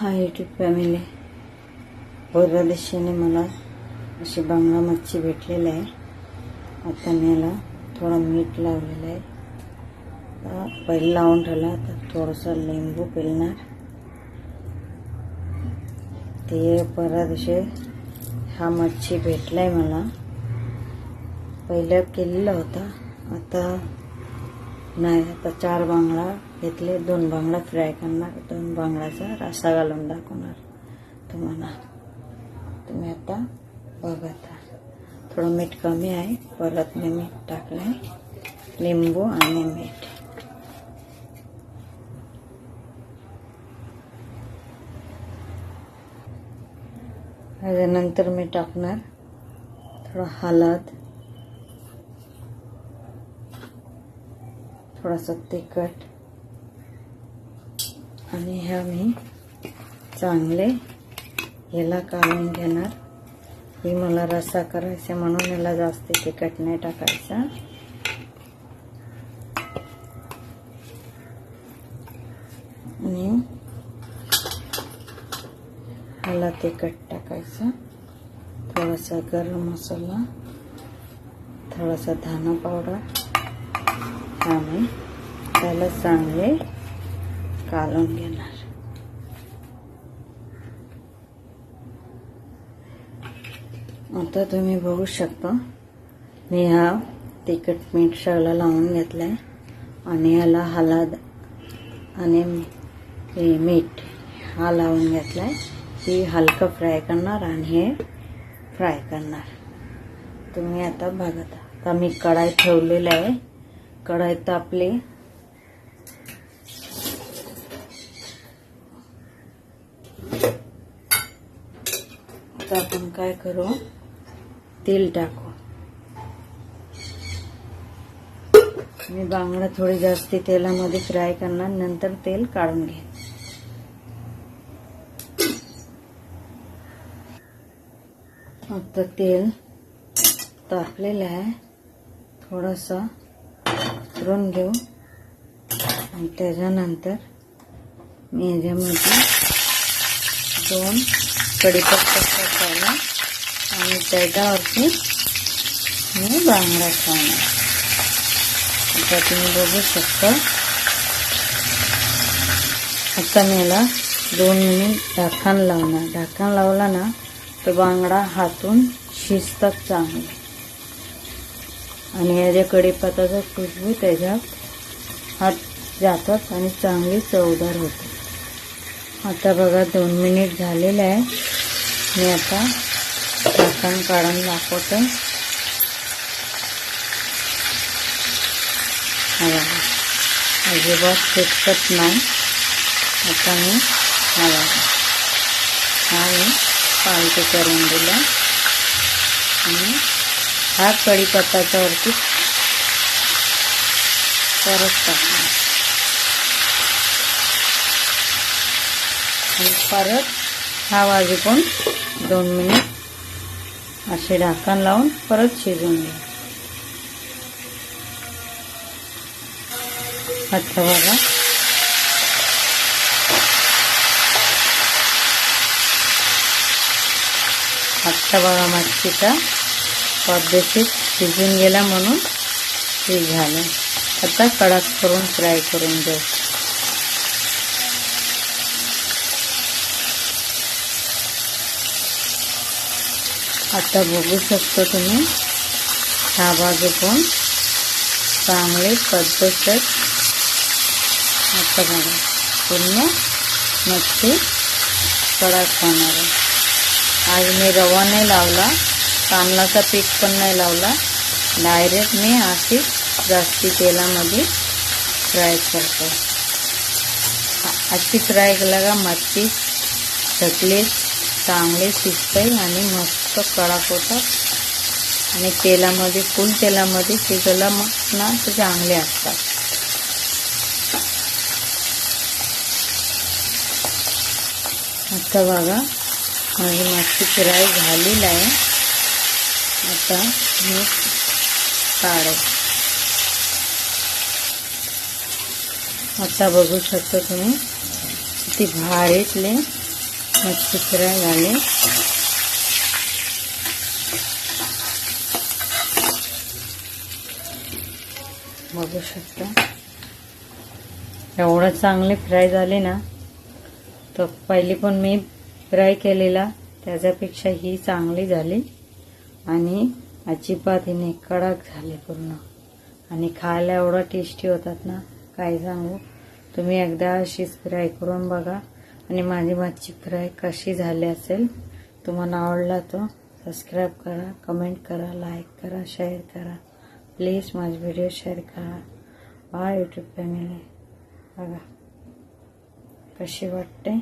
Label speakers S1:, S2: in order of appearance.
S1: Hi YouTube family, परवा दिवशीने मला अशी बांगडा मच्छी भेटलेली आहे. आता मी याला थोडं मीठ लावलेलं आहे. पहिले लावून ठेवला, तर थोडंसं लिंबू पिळणार. ते परवा दिवशी हा मच्छी भेटलाय मला. पहिलं केलेला होता, आता नाही. आता 4 बांगडा घेतले, 2 बांगडा फ्राय करणार, 2 बांगडाचा रस्सा घालून दाखवणार तुम्हाला. तुम्ही आता बघत थोडं मीठ कमी आहे, परत मी मीठ टाकलंय, लिंबू आणि मीठ. त्यानंतर मी टाकणार थोडं हळद, थोडासा तिखट, आणि ह्या मी चांगले याला काढून घेणार. ही मला रस्सा करायचा म्हणून याला जास्त तिखट नाही टाकायचा. आणि ह्याला तिखट टाकायचं, थोडासा गरम मसाला, थोडासा धना पावडर आणि त्याला चांगले काढून घेणार. आता तुम्ही बघू शकता, मी हा तिखट मीठ सगळं लावून घेतलंय आणि ह्याला हळद आणि मीठ हा लावून घेतलाय. ही हलकं फ्राय करणार आणि हे फ्राय करणार. तुम्ही आता बघा. आता मी कढाई ठेवलेली आहे. कढाई तापली, आता आपण काय करू, तेल टाकू. मी बांगडा थोडी जास्ती तेलामध्ये फ्राय करणार, नंतर तेल काढून घे. आता तेल तापलेलं आहे, थोडंसं उतरून घेऊ. आणि त्याच्यानंतर मी याच्यामध्ये 2 कढीपत्ता टाकला आणि त्याच्यावरती मी बांगडा ठेवणार. आता तुम्ही बघू शकता. आता मी याला 2 मिनिट झाकण लावणार. झाकण लावला ना तर बांगडा हातून शिजतात चांगले, आणि याच्या कढीपत्त्याचा खुशबू त्याच्यात हात जातात आणि चांगली चवदार होते. आता बघा 2 मिनिट झालेले आहे. मी आता झाकण काढून दाखवते. अजिबात चिकटत नाही. आता मी पालटी करून दिला आणि हा कढीपत्त्याच्या वरती परत टाकणार आणि परत हा बाजू पण 2 मिनिट असे झाकण लावून परत शिजवून घ्या. आता बघा, मच्छीचा पद्धतीत शिजून गेला म्हणून हे झालं. आता कडक करून फ्राय करून घेऊ. आता बघू शकता तुम्ही, हा बाजू पण चांगले पद्धतीत. आता बघा, पूर्ण मच्छी कडक होणार आहे. आज मी रवा नाही लावला, तांदळाचा पीठ पण नाही लावला, डायरेक्ट मी अशी जास्ती तेलामध्ये फ्राय करतो. अशी फ्राय केला का मच्छी ढकली चांगले शिजते आणि मस्त कडक होतात. आणि तेलामध्ये फुल तेलामध्ये शिजला मग ना तर चांगले असतात. आता बघा, माझी मच्छी फ्राय झालेली आहे. आता मी काढू. आता बघू शकता तुम्ही, किती भारीतले मच्छी फ्राय झाली. बघू शकता एवढं चांगली फ्राय झाली ना. तर पहिली पण मी फ्राय केलेला त्याच्यापेक्षा ही चांगली झाली आणि अजिबात हिने कडक झाली पूर्ण. आणि खायला एवढं टेस्टी होतात ना काय सांगू. तुम्ही एकदा अशीच फ्राय करून बघा. आणि माझी मच्छी फ्राय कशी झाली असेल तुम्हाला आवडला तर सबस्क्राईब करा, कमेंट करा, लाईक करा, शेअर करा. प्लीज माझे व्हिडिओ शेअर करा. Bye YouTube family. बघा कशी वाटते.